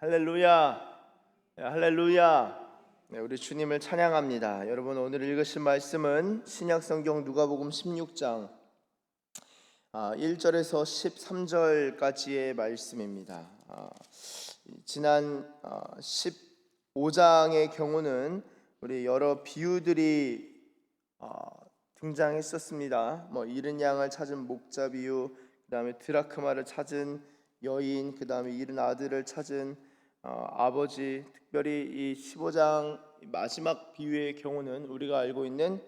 할렐루야. 네, 할렐루야. 네, 우리 주님을 찬양합니다. 여러분, 오늘 읽으신 말씀은 신약성경 누가복음 16장 1절에서 13절까지의 말씀입니다. 지난 15장의 경우는 우리 여러 비유들이 등장했었습니다. 잃은 양을 찾은 목자 비유, 그다음에 드라크마를 찾은 여인, 그다음에 잃은 아들을 찾은 아버지. 특별히 이 15장 마지막 비유의 경우는 우리가 알고 있는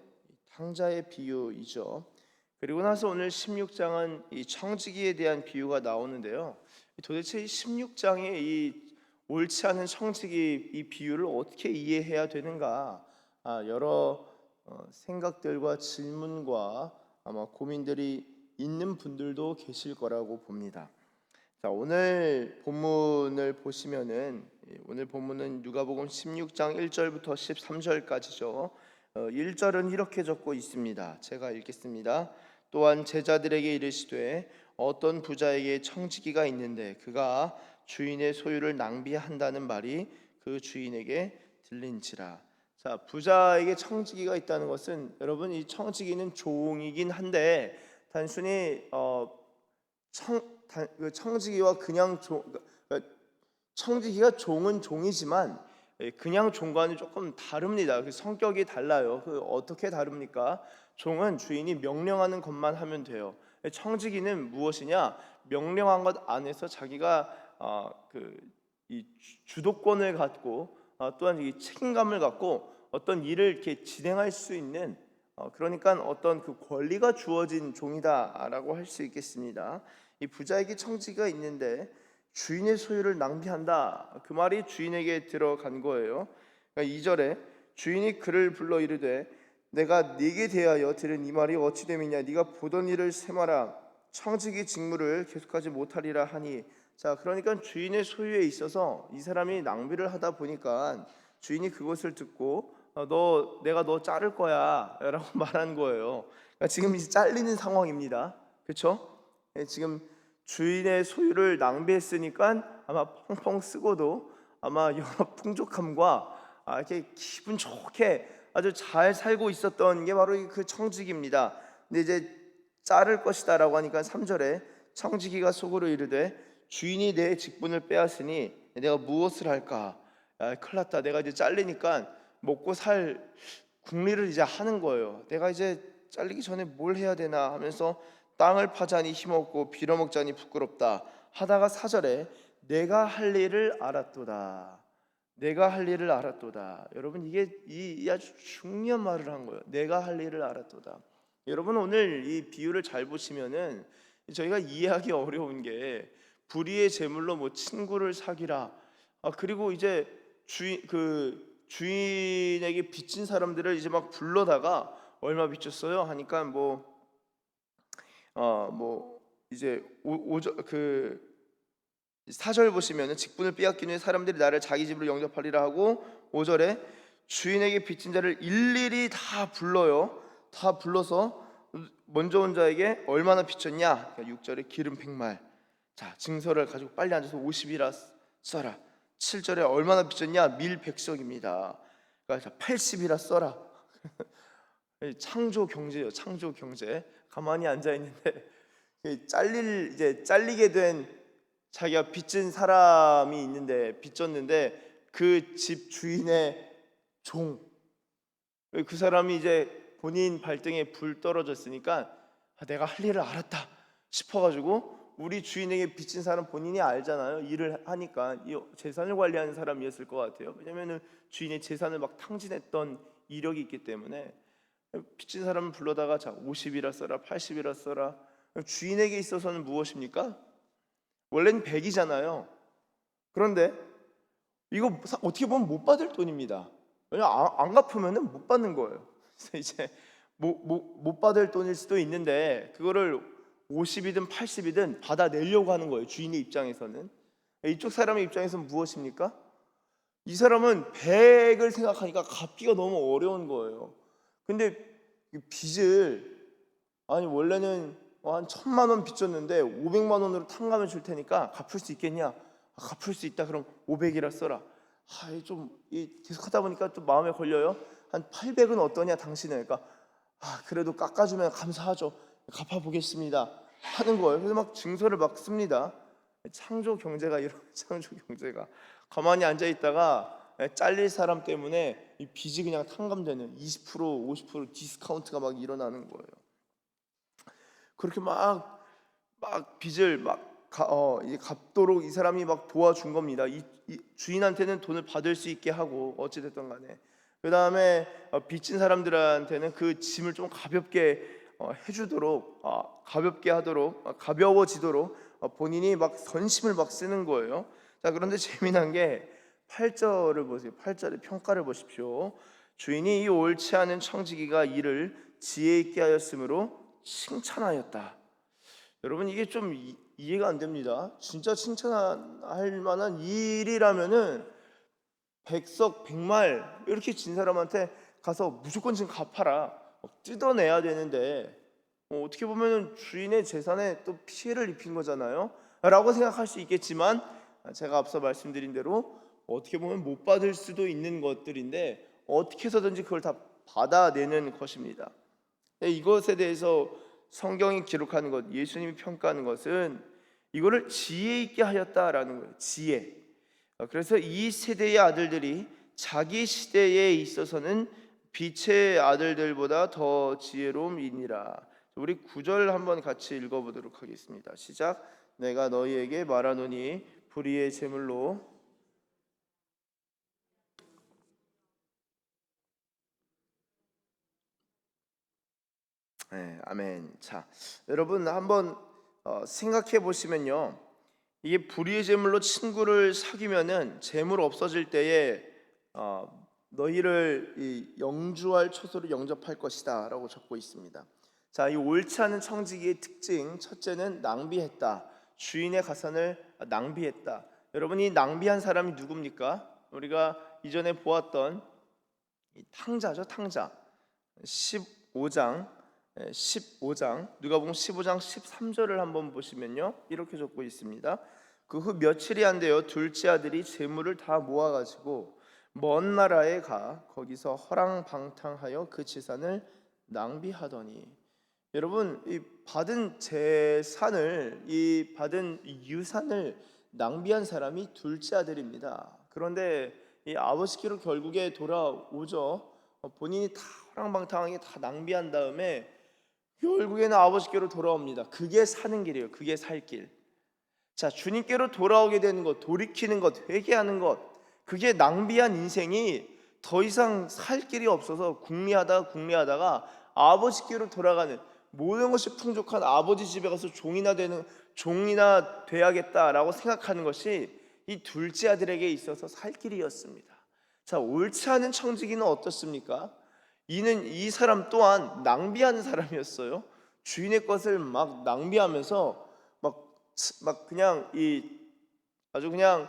탕자의 비유이죠. 그리고 나서 오늘 16장은 이 청지기에 대한 비유가 나오는데요. 도대체 이 16장의 이 옳지 않은 청지기 이 비유를 어떻게 이해해야 되는가? 여러 생각들과 질문과 아마 고민들이 있는 분들도 계실 거라고 봅니다. 자, 오늘 본문을 보시면은 오늘 본문은 누가복음 16장 1절부터 13절까지죠. 1절은 이렇게 적고 있습니다. 제가 읽겠습니다. 또한 제자들에게 이르시되 어떤 부자에게 청지기가 있는데 그가 주인의 소유를 낭비한다는 말이 그 주인에게 들린지라. 자, 부자에게 청지기가 있다는 것은, 여러분, 이 청지기는 종이긴 한데 단순히 청지기와 그냥 청지기가 종은 종이지만 그냥 종과는 조금 다릅니다. 그 성격이 달라요. 어떻게 다릅니까? 종은 주인이 명령하는 것만 하면 돼요. 청지기는 무엇이냐? 명령한 것 안에서 자기가 이 주도권을 갖고 또한 이 책임감을 갖고 어떤 일을 이렇게 진행할 수 있는, 그러니까 어떤 그 권리가 주어진 종이다라고 할 수 있겠습니다. 이 부자에게 청지기가 있는데 주인의 소유를 낭비한다. 그 말이 주인에게 들어간 거예요. 그러니까 2절에 주인이 그를 불러 이르되 내가 네게 대하여 들은 이 말이 어찌 됨이냐? 네가 보던 일을 세마라. 청지기 직무를 계속하지 못하리라 하니. 자, 그러니까 주인의 소유에 있어서 이 사람이 낭비를 하다 보니까 주인이 그것을 듣고 내가 너 자를 거야 라고 말한 거예요. 그러니까 지금 이제 잘리는 상황입니다. 그렇죠? 지금 주인의 소유를 낭비했으니까 아마 펑펑 쓰고도 아마 여러 풍족함과 이렇게 기분 좋게 아주 잘 살고 있었던 게 바로 그 청지기입니다. 근데 이제 자를 것이다라고 하니까 3절에 청지기가 속으로 이르되 주인이 내 직분을 빼앗으니 내가 무엇을 할까? 큰일 났다. 내가 이제 잘리니까 먹고 살 궁리를 이제 하는 거예요. 내가 이제 잘리기 전에 뭘 해야 되나 하면서 땅을 파자니 힘없고 빌어먹자니 부끄럽다 하다가 4절에 내가 할 일을 알았도다. 내가 할 일을 알았도다. 여러분, 이게 이 아주 중요한 말을 한 거예요. 내가 할 일을 알았도다. 여러분, 오늘 이 비유를 잘 보시면은 저희가 이해하기 어려운 게 불의의 제물로 친구를 사귀라. 그리고 이제 주인에게 빚진 사람들을 이제 막 불러다가 얼마 빚졌어요 하니까 이제 4절 보시면은 직분을 빼앗긴 후에 사람들이 나를 자기 집으로 영접하리라 하고 5절에 주인에게 빚진 자를 일일이 다 불러요. 다 불러서 먼저 온 자에게 얼마나 빚졌냐? 6절에 기름 100말. 자, 증서를 가지고 빨리 앉아서 50이라 써라. 7절에 얼마나 빚졌냐? 밀 100석입니다. 그러니까 80이라 써라. 창조 경제요, 창조 경제. 가만히 앉아 있는데 잘리게 된 자기가 빚진 사람이 있는데 빚졌는데 그 집 주인의 종, 그 사람이 이제 본인 발등에 불 떨어졌으니까 내가 할 일을 알았다 싶어가지고, 우리 주인에게 빚진 사람 본인이 알잖아요. 일을 하니까 재산을 관리하는 사람이었을 것 같아요. 왜냐면은 주인의 재산을 막 탕진했던 이력이 있기 때문에 빚진 사람을 불러다가 자 50이라 써라, 80이라 써라. 주인에게 있어서는 무엇입니까? 원래는 100이잖아요. 그런데 이거 어떻게 보면 못 받을 돈입니다. 왜냐면 안 갚으면은 못 받는 거예요. 그래서 이제 못 받을 돈일 수도 있는데 그거를 50이든 80이든 받아내려고 하는 거예요. 주인의 입장에서는. 이쪽 사람의 입장에서는 무엇입니까? 이 사람은 100을 생각하니까 갚기가 너무 어려운 거예요. 근데 빚을 원래는 한 1,000만 원 빚졌는데 500만 원으로 탕감해 줄 테니까 갚을 수 있겠냐? 갚을 수 있다. 그럼 500이라 써라. 계속 하다 보니까 또 마음에 걸려요. 한 800은 어떠냐 당신은. 그러니까 그래도 깎아주면 감사하죠. 갚아보겠습니다 하는 거예요. 그래서 막 증서를 막 씁니다. 창조 경제가 이런 창조 경제가 가만히 앉아 있다가 잘릴 사람 때문에 이 빚이 그냥 탕감되는 20% 50% 디스카운트가 막 일어나는 거예요. 그렇게 막 빚을 이제 갚도록 이 사람이 막 도와준 겁니다. 이 주인한테는 돈을 받을 수 있게 하고 어찌됐든 간에 그 다음에 빚진 사람들한테는 그 짐을 좀 가볍게 해주도록 가볍게 하도록 가벼워지도록 본인이 막 선심을 막 쓰는 거예요. 자, 그런데 재미난 게 8절을 보세요. 8절의 평가를 보십시오. 주인이 이 옳지 않은 청지기가 이를 지혜 있게 하였으므로 칭찬하였다. 여러분, 이게 좀 이해가 안 됩니다. 진짜 칭찬할 만한 일이라면은 백석 백말 이렇게 진 사람한테 가서 무조건 지금 갚아라 뜯어내야 되는데 어떻게 보면 주인의 재산에 또 피해를 입힌 거잖아요 라고 생각할 수 있겠지만, 제가 앞서 말씀드린 대로 어떻게 보면 못 받을 수도 있는 것들인데 어떻게 해서든지 그걸 다 받아내는 것입니다. 이것에 대해서 성경이 기록하는 것, 예수님이 평가하는 것은 이거를 지혜 있게 하였다라는 거예요. 지혜. 그래서 이 세대의 아들들이 자기 시대에 있어서는 빛의 아들들보다 더 지혜로움이니라. 우리 9절 한번 같이 읽어보도록 하겠습니다. 시작. 내가 너희에게 말하노니 불의의 제물로 아멘. 자, 여러분 한번 생각해 보시면요, 이게 불의의 제물로 친구를 사귀면은 재물 없어질 때에 너희를 이 영주할 처소로 영접할 것이다라고 적고 있습니다. 자, 이 옳지 않은 청지기의 특징, 첫째는 낭비했다. 주인의 가산을 낭비했다. 여러분, 이 낭비한 사람이 누굽니까? 우리가 이전에 보았던 이 탕자죠, 탕자. 15장 누가복음 15장 13절을 한번 보시면요, 이렇게 적고 있습니다. 그 후 며칠이 안 되어 둘째 아들이 재물을 다 모아가지고 먼 나라에 가 거기서 허랑방탕하여 그 재산을 낭비하더니. 여러분, 이 받은 재산을, 이 받은 유산을 낭비한 사람이 둘째 아들입니다. 그런데 이 아버지께로 결국에 돌아오죠. 본인이 다 허랑방탕하게 다 낭비한 다음에 결국에는 아버지께로 돌아옵니다. 그게 사는 길이에요. 그게 살 길. 자, 주님께로 돌아오게 되는 것, 돌이키는 것, 회개하는 것, 그게 낭비한 인생이 더 이상 살 길이 없어서 궁리하다가 아버지께로 돌아가는, 모든 것이 풍족한 아버지 집에 가서 종이나 돼야겠다라고 생각하는 것이 이 둘째 아들에게 있어서 살 길이었습니다. 자, 옳지 않은 청지기는 어떻습니까? 이 사람 또한 낭비하는 사람이었어요. 주인의 것을 막 낭비하면서 막 그냥 아주 그냥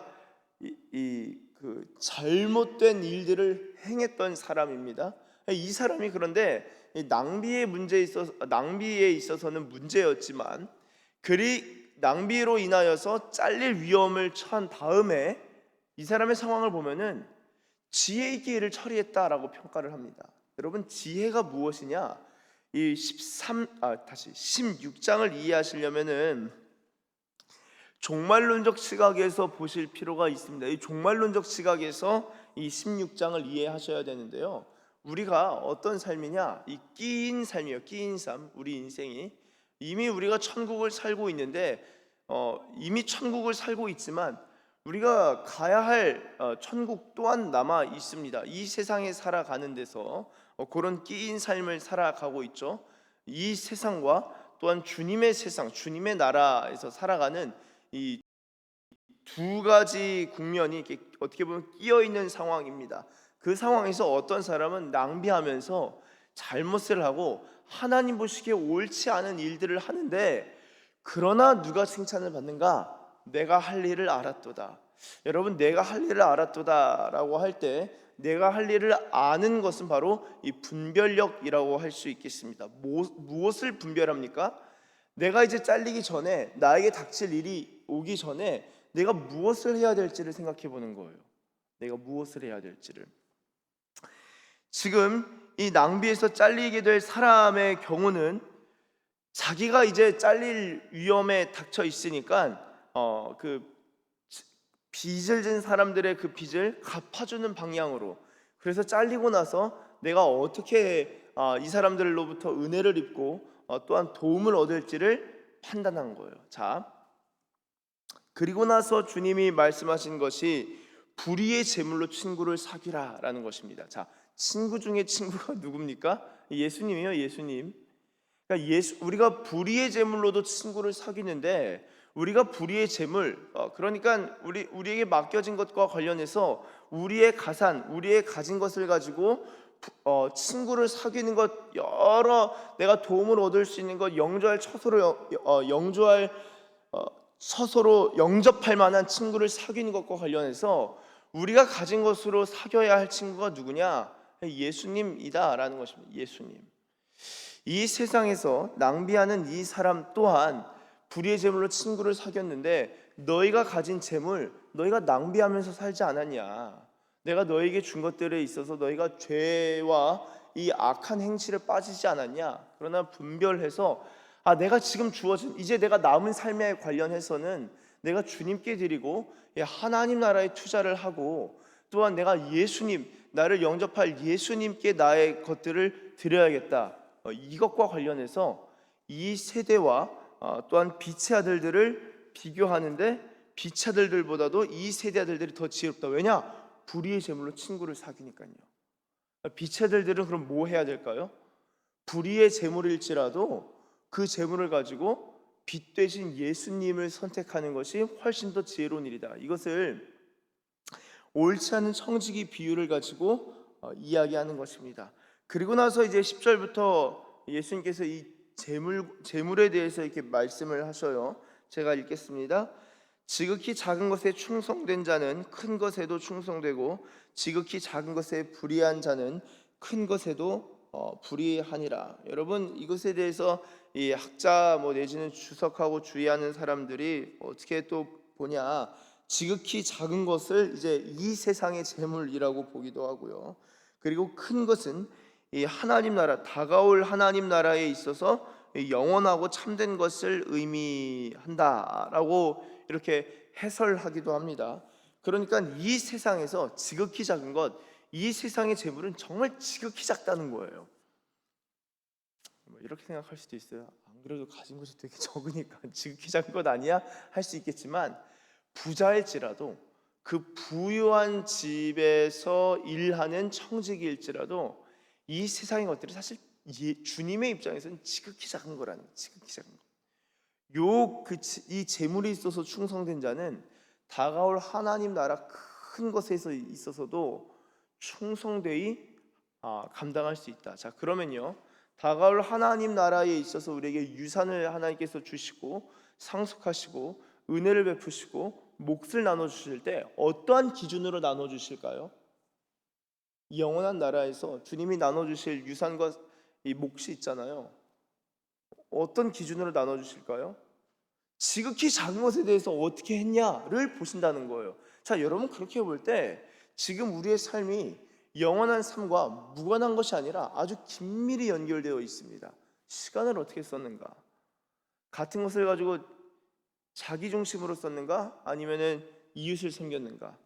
그 잘못된 일들을 행했던 사람입니다. 이 사람이 그런데 낭비에 있어서는 문제였지만, 낭비로 인하여서 잘릴 위험을 처한 다음에 이 사람의 상황을 보면은 지혜 있게 일을 처리했다라고 평가를 합니다. 여러분, 지혜가 무엇이냐? 이 16장을 이해하시려면은 종말론적 시각에서 보실 필요가 있습니다. 이 종말론적 시각에서 이 16장을 이해하셔야 되는데요, 우리가 어떤 삶이냐? 이 끼인 삶이에요. 끼인 삶. 우리 인생이 이미 우리가 천국을 살고 있는데 이미 천국을 살고 있지만 우리가 가야 할 천국 또한 남아 있습니다. 이 세상에 살아가는 데서 그런 끼인 삶을 살아가고 있죠. 이 세상과 또한 주님의 세상, 주님의 나라에서 살아가는 이 두 가지 국면이 이렇게 어떻게 보면 끼어 있는 상황입니다. 그 상황에서 어떤 사람은 낭비하면서 잘못을 하고 하나님 보시기에 옳지 않은 일들을 하는데, 그러나 누가 칭찬을 받는가? 내가 할 일을 알았도다. 여러분, 내가 할 일을 알았도다라고 할 때 내가 할 일을 아는 것은 바로 이 분별력이라고 할 수 있겠습니다. 무엇을 분별합니까? 내가 이제 잘리기 전에, 나에게 닥칠 일이 오기 전에 내가 무엇을 해야 될지를 생각해 보는 거예요. 내가 무엇을 해야 될지를. 지금 이 낭비에서 잘리게 될 사람의 경우는 자기가 이제 잘릴 위험에 닥쳐 있으니까 그 빚을 진 사람들의 그 빚을 갚아주는 방향으로, 그래서 잘리고 나서 내가 어떻게 이 사람들로부터 은혜를 입고 또한 도움을 얻을지를 판단한 거예요. 자, 그리고 나서 주님이 말씀하신 것이 불의의 제물로 친구를 사귀라라는 것입니다. 자, 친구 중에 친구가 누굽니까? 예수님이요, 예수님. 그러니까 우리가 불의의 제물로도 친구를 사귀는데, 우리가 불의의 제물, 그러니까 우리에게 맡겨진 것과 관련해서 우리의 가산, 우리의 가진 것을 가지고 친구를 사귀는 것, 여러 내가 도움을 얻을 수 있는 것, 영조할 서로 영접할 만한 친구를 사귀는 것과 관련해서 우리가 가진 것으로 사귀어야 할 친구가 누구냐? 예수님이다라는 것입니다. 예수님. 이 세상에서 낭비하는 이 사람 또한 불의의 재물로 친구를 사귀었는데, 너희가 가진 재물 너희가 낭비하면서 살지 않았냐? 내가 너에게 준 것들에 있어서 너희가 죄와 이 악한 행실에 빠지지 않았냐? 그러나 분별해서 내가 지금 주어진, 이제 내가 남은 삶에 관련해서는 내가 주님께 드리고 하나님 나라에 투자를 하고, 또한 내가 예수님, 나를 영접할 예수님께 나의 것들을 드려야겠다. 이것과 관련해서 이 세대와 또한 빛의 아들들을 비교하는데, 빛의 아들들보다도 이 세대 아들들이 더 지혜롭다. 왜냐? 불의의 제물로 친구를 사귀니까요. 빛의 아들들은 그럼 뭐 해야 될까요? 불의의 제물일지라도 그 제물을 가지고 빛 되신 예수님을 선택하는 것이 훨씬 더 지혜로운 일이다. 이것을 옳지 않은 청지기 비유를 가지고 이야기하는 것입니다. 그리고 나서 이제 10절부터 예수님께서 이 재물에 대해서 이렇게 말씀을 하셔요. 제가 읽겠습니다. 지극히 작은 것에 충성된 자는 큰 것에도 충성되고, 지극히 작은 것에 불의한 자는 큰 것에도 불의하니라. 여러분, 이것에 대해서 이 학자 내지는 주석하고 주의하는 사람들이 어떻게 또 보냐? 지극히 작은 것을 이제 이 세상의 재물이라고 보기도 하고요. 그리고 큰 것은 이 하나님 나라, 다가올 하나님 나라에 있어서 영원하고 참된 것을 의미한다라고 이렇게 해설하기도 합니다. 그러니까 이 세상에서 지극히 작은 것, 이 세상의 재물은 정말 지극히 작다는 거예요. 이렇게 생각할 수도 있어요. 안 그래도 가진 것이 되게 적으니까 지극히 작은 것 아니야? 할 수 있겠지만, 부자일지라도, 그 부유한 집에서 일하는 청지기일지라도 이 세상의 것들이 사실 주님의 입장에서는 지극히 작은 거라는 거예요. 지극히 작은 거. 이 재물이 있어서 충성된 자는 다가올 하나님 나라 큰 것에 있어서도 충성되이 감당할 수 있다. 자, 그러면요, 다가올 하나님 나라에 있어서 우리에게 유산을 하나님께서 주시고 상속하시고 은혜를 베푸시고 몫을 나눠주실 때 어떠한 기준으로 나눠주실까요? 영원한 나라에서 주님이 나눠주실 유산과 이 몫이 있잖아요. 어떤 기준으로 나눠주실까요? 지극히 작은 것에 대해서 어떻게 했냐를 보신다는 거예요. 자, 여러분, 그렇게 볼 때 지금 우리의 삶이 영원한 삶과 무관한 것이 아니라 아주 긴밀히 연결되어 있습니다. 시간을 어떻게 썼는가? 같은 것을 가지고 자기 중심으로 썼는가? 아니면은 이웃을 섬겼는가?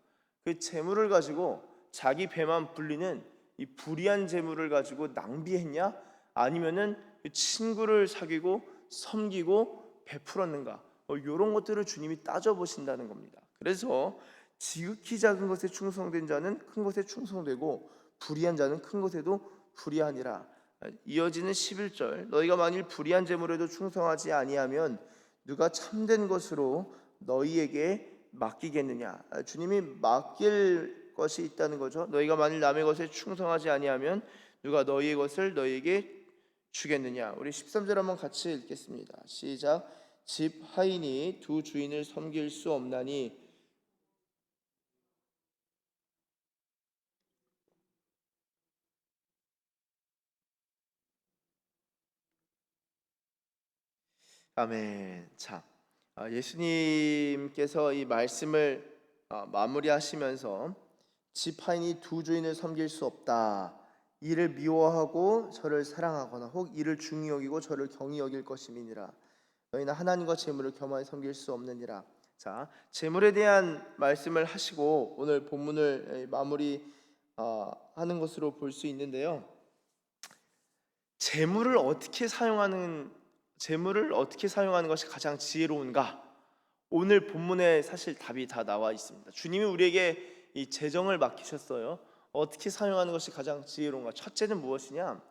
그 재물을 가지고 자기 배만 불리는 이 불의한 재물을 가지고 낭비했냐? 아니면은 친구를 사귀고 섬기고 베풀었는가? 이런 것들을 주님이 따져보신다는 겁니다. 그래서 지극히 작은 것에 충성된 자는 큰 것에 충성되고, 불의한 자는 큰 것에도 불의하니라. 이어지는 11절, 너희가 만일 불의한 재물에도 충성하지 아니하면 누가 참된 것으로 너희에게 맡기겠느냐? 주님이 맡길 것이 있다는 거죠. 너희가 만일 남의 것에 충성하지 아니하면 누가 너희의 것을 너희에게 주겠느냐? 우리 13절 한번 같이 읽겠습니다. 시작. 집 하인이 두 주인을 섬길 수 없나니 아멘. 자, 예수님께서 이 말씀을 마무리하시면서 지파인이 두 주인을 섬길 수 없다. 이를 미워하고 저를 사랑하거나 혹 이를 중히 여기고 저를 경히 여길 것임이니라. 너희는 하나님과 재물을 겸하여 섬길 수 없느니라. 자, 재물에 대한 말씀을 하시고 오늘 본문을 마무리 하는 것으로 볼 수 있는데요. 재물을 어떻게 사용하는 것이 가장 지혜로운가? 오늘 본문에 사실 답이 다 나와 있습니다. 주님이 우리에게 이 재정을 맡기셨어요. 어떻게 사용하는 것이 가장 지혜로운가? 첫째는 무엇이냐?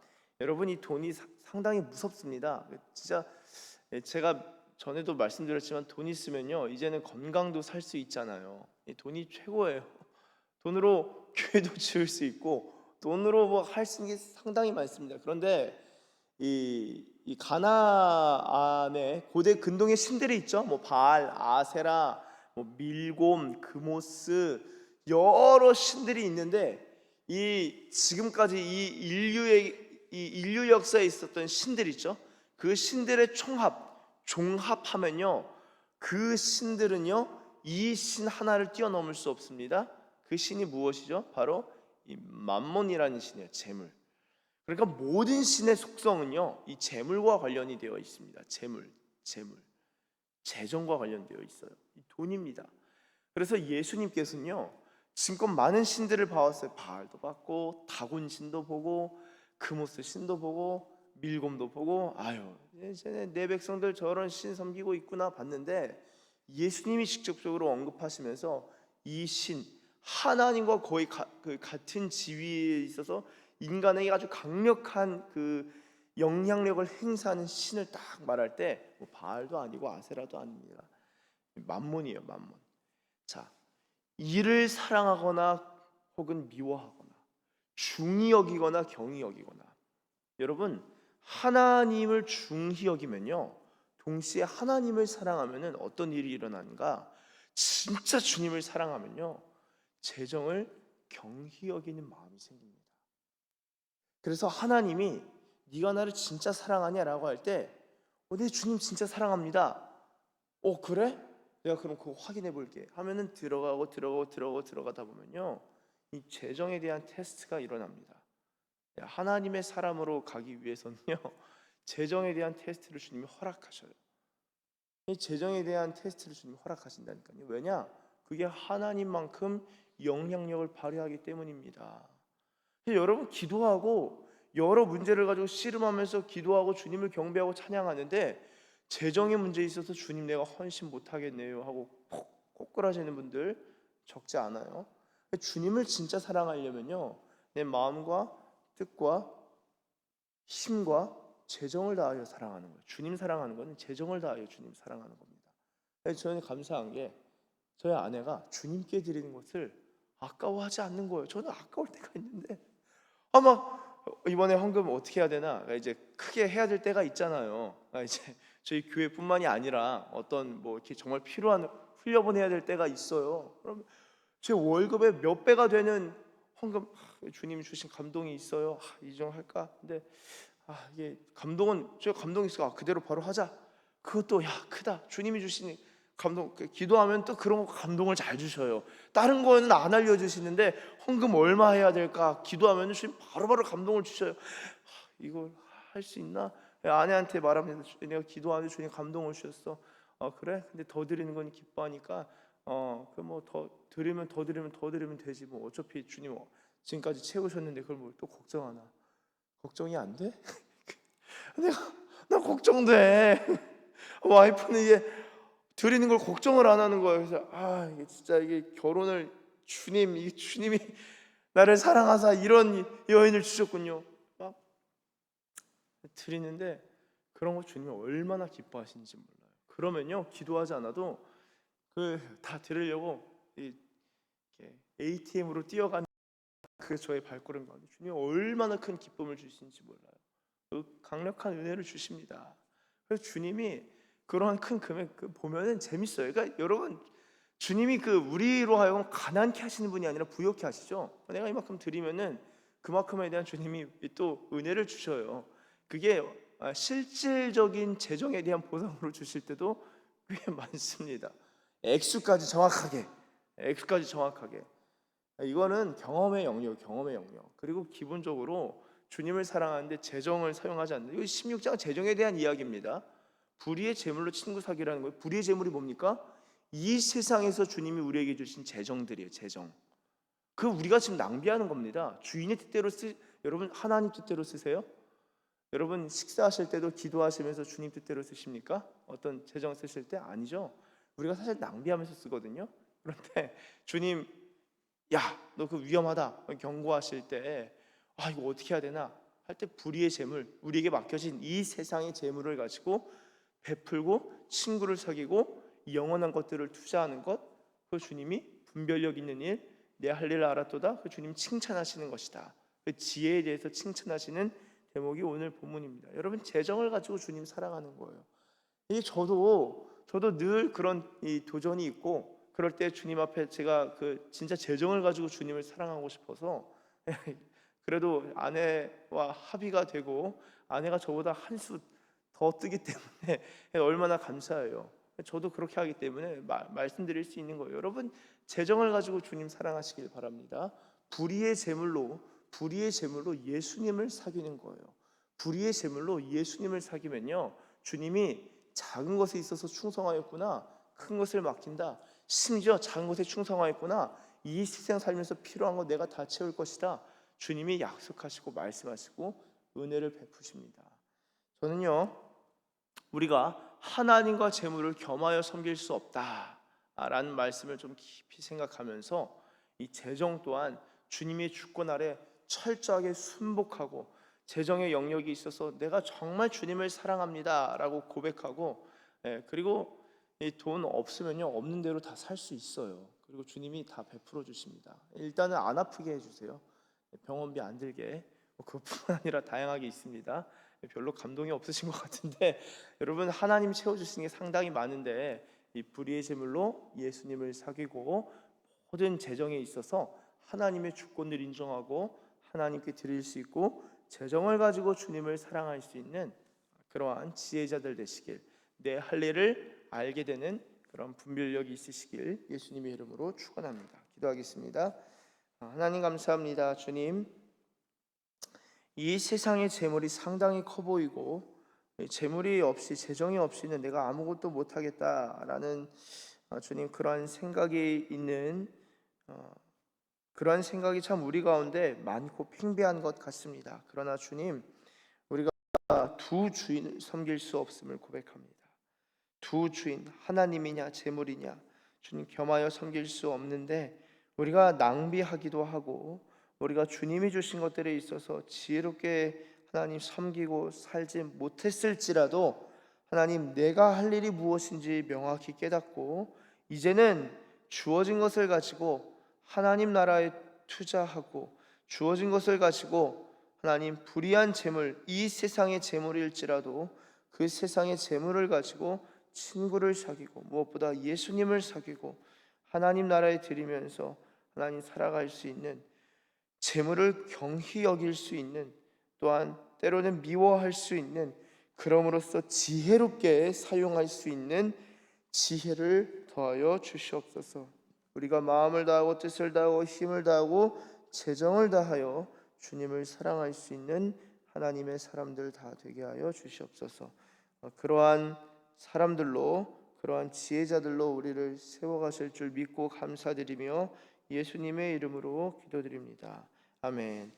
여러분, 이 돈이 상당히 무섭습니다. 진짜 제가 전에도 말씀드렸지만 돈 있으면요 이제는 건강도 살 수 있잖아요. 이 돈이 최고예요. 돈으로 교회도 지을 수 있고 돈으로 뭐 할 수 있는 게 상당히 많습니다. 그런데 이 가나안에 고대 근동의 신들이 있죠. 뭐 바알, 아세라, 뭐 밀곰, 그모스 여러 신들이 있는데 이 지금까지 이 인류 역사에 있었던 신들 있죠. 그 신들의 종합하면요 그 신들은요 이 신 하나를 뛰어넘을 수 없습니다. 그 신이 무엇이죠? 바로 이 맘몬이라는 신이에요. 재물. 그러니까 모든 신의 속성은요 이 재물과 관련이 되어 있습니다. 재물, 재정과 관련되어 있어요. 이 돈입니다. 그래서 예수님께서는요 지금껏 많은 신들을 봐왔어요. 바알도 봤고 다곤 신도 보고 그모스 신도 보고 밀곰도 보고 아유 이제 내 백성들 저런 신 섬기고 있구나 봤는데 예수님이 직접적으로 언급하시면서 이 신 하나님과 거의 같은 지위에 있어서 인간에게 아주 강력한 그 영향력을 행사하는 신을 딱 말할 때 뭐 바알도 아니고 아세라도 아닙니다. 맘몬이에요, 맘몬. 자, 이를 사랑하거나 혹은 미워하거나 중히 여기거나 경히 여기거나 여러분 하나님을 중히 여기면요 동시에 하나님을 사랑하면은 어떤 일이 일어나는가? 진짜 주님을 사랑하면요 재정을 경히 여기는 마음이 생깁니다. 그래서 하나님이 네가 나를 진짜 사랑하냐라고 할 때 내 주님 진짜 사랑합니다. 그래? 내가 그럼 그거 확인해 볼게 하면은 들어가다 보면요 이 재정에 대한 테스트가 일어납니다. 하나님의 사람으로 가기 위해서는요 재정에 대한 테스트를 주님이 허락하셔요. 이 재정에 대한 테스트를 주님이 허락하신다니까요. 왜냐? 그게 하나님만큼 영향력을 발휘하기 때문입니다. 여러분 기도하고 여러 문제를 가지고 씨름하면서 기도하고 주님을 경배하고 찬양하는데 재정의 문제에 있어서 주님 내가 헌신 못하겠네요 하고 콕 꼬꾸라지는 분들 적지 않아요. 주님을 진짜 사랑하려면요 내 마음과 뜻과 힘과 재정을 다하여 사랑하는 거예요. 주님 사랑하는 것은 재정을 다하여 주님 사랑하는 겁니다. 저는 감사한 게 저희 아내가 주님께 드리는 것을 아까워하지 않는 거예요. 저는 아까울 때가 있는데 아마 이번에 헌금 어떻게 해야 되나 이제 크게 해야 될 때가 있잖아요. 이제 저희 교회뿐만이 아니라 어떤 뭐 이렇게 정말 필요한 훈련을 해야 될 때가 있어요. 그럼 제 월급의 몇 배가 되는 헌금 주님이 주신 감동이 있어요. 이정할까? 근데 이게 제가 감동이 있어. 그대로 바로 하자. 그것도 크다. 주님이 주신 감동. 기도하면 또 그런 거 감동을 잘 주셔요. 다른 거는 안 알려주시는데 헌금 얼마 해야 될까? 기도하면 주님 바로바로 감동을 주셔요. 이거 할 수 있나? 아내한테 말하면 내가 기도하는데 주님 감동을 주셨어. 그래? 근데 더 드리는 건 기뻐하니까 그 뭐 더 드리면 되지 뭐 어차피 주님 지금까지 채우셨는데 그걸 뭐 또 걱정하나? 걱정이 안 돼? 나 걱정돼. 와이프는 이게 드리는 걸 걱정을 안 하는 거예요. 그래서 이게 진짜 이게 결혼을 주님이 나를 사랑하사 이런 여인을 주셨군요. 막 드리는데 그런 거 주님이 얼마나 기뻐하시는지 몰라요. 그러면요 기도하지 않아도 다 드리려고 ATM으로 뛰어가는 그 저의 발걸음 가운데 주님이 얼마나 큰 기쁨을 주시는지 몰라요. 강력한 은혜를 주십니다. 그래서 주님이 그러한 큰 금액 보면은 재밌어요. 그러니까 여러분 주님이 우리로 하여금 가난케 하시는 분이 아니라 부욕케 하시죠. 내가 이만큼 드리면은 그만큼에 대한 주님이 또 은혜를 주셔요. 그게 실질적인 재정에 대한 보상으로 주실 때도 꽤 많습니다. 액수까지 정확하게, 액수까지 정확하게. 이거는 경험의 영역, 경험의 영역. 그리고 기본적으로 주님을 사랑하는데 재정을 사용하지 않는, 이거 16장 재정에 대한 이야기입니다. 불의의 재물로 친구 사귀라는 거예요. 불의의 재물이 뭡니까? 이 세상에서 주님이 우리에게 주신 재정들이에요. 재정. 그 우리가 지금 낭비하는 겁니다. 주인의 뜻대로 여러분 하나님 뜻대로 쓰세요? 여러분 식사하실 때도 기도하시면서 주님 뜻대로 쓰십니까? 어떤 재정 쓰실 때? 아니죠. 우리가 사실 낭비하면서 쓰거든요. 그런데 주님, 야, 너 그 위험하다 경고하실 때, 아 이거 어떻게 해야 되나 할 때 불의의 재물, 우리에게 맡겨진 이 세상의 재물을 가지고 베풀고 친구를 사귀고 영원한 것들을 투자하는 것, 그 주님이 분별력 있는 일, 내 할 일을 알았도다, 그 주님 칭찬하시는 것이다. 그 지혜에 대해서 칭찬하시는 대목이 오늘 본문입니다. 여러분 재정을 가지고 주님 사랑하는 거예요. 이게 저도 늘 그런 이 도전이 있고, 그럴 때 주님 앞에 제가 그 진짜 재정을 가지고 주님을 사랑하고 싶어서 그래도 아내와 합의가 되고 아내가 저보다 한 수 더 뜨기 때문에 얼마나 감사해요. 저도 그렇게 하기 때문에 말씀드릴 수 있는 거예요. 여러분 재정을 가지고 주님 사랑하시길 바랍니다. 불의의 제물로 예수님을 사귀는 거예요. 불의의 제물로 예수님을 사귀면요, 주님이 작은 것에 있어서 충성하였구나, 큰 것을 맡긴다, 심지어 작은 것에 충성하였구나, 이 세상 살면서 필요한 거 내가 다 채울 것이다, 주님이 약속하시고 말씀하시고 은혜를 베푸십니다. 저는요, 우리가 하나님과 재물을 겸하여 섬길 수 없다라는 말씀을 좀 깊이 생각하면서 이 재정 또한 주님의 주권 아래 철저하게 순복하고, 재정의 영역이 있어서 내가 정말 주님을 사랑합니다라고 고백하고, 그리고 이 돈 없으면요, 없는 대로 다 살 수 있어요. 그리고 주님이 다 베풀어 주십니다. 일단은 안 아프게 해주세요. 병원비 안 들게. 그뿐 아니라 다양하게 있습니다. 별로 감동이 없으신 것 같은데 여러분 하나님 채워주시는 게 상당히 많은데, 이 불의의 제물로 예수님을 사귀고 모든 재정에 있어서 하나님의 주권을 인정하고 하나님께 드릴 수 있고 재정을 가지고 주님을 사랑할 수 있는 그러한 지혜자들 되시길, 내 할 일을 알게 되는 그런 분별력이 있으시길 예수님의 이름으로 축원합니다. 기도하겠습니다. 하나님 감사합니다. 주님, 이 세상의 재물이 상당히 커 보이고 재물이 없이, 재정이 없이는 내가 아무것도 못하겠다라는 주님 그러한 생각이 있는 그러한 생각이 참 우리 가운데 많고 팽배한 것 같습니다. 그러나 주님, 우리가 두 주인을 섬길 수 없음을 고백합니다. 두 주인, 하나님이냐 재물이냐, 주님 겸하여 섬길 수 없는데 우리가 낭비하기도 하고 우리가 주님이 주신 것들에 있어서 지혜롭게 하나님 섬기고 살지 못했을지라도 하나님, 내가 할 일이 무엇인지 명확히 깨닫고 이제는 주어진 것을 가지고 하나님 나라에 투자하고, 주어진 것을 가지고 하나님 불의한 재물, 이 세상의 재물일지라도 그 세상의 재물을 가지고 친구를 사귀고 무엇보다 예수님을 사귀고 하나님 나라에 드리면서 하나님 살아갈 수 있는, 재물을 경히 여길 수 있는, 또한 때로는 미워할 수 있는, 그럼으로써 지혜롭게 사용할 수 있는 지혜를 더하여 주시옵소서. 우리가 마음을 다하고 뜻을 다하고 힘을 다하고 재정을 다하여 주님을 사랑할 수 있는 하나님의 사람들 다 되게 하여 주시옵소서. 그러한 사람들로, 그러한 지혜자들로 우리를 세워가실 줄 믿고 감사드리며 예수님의 이름으로 기도드립니다. 아멘.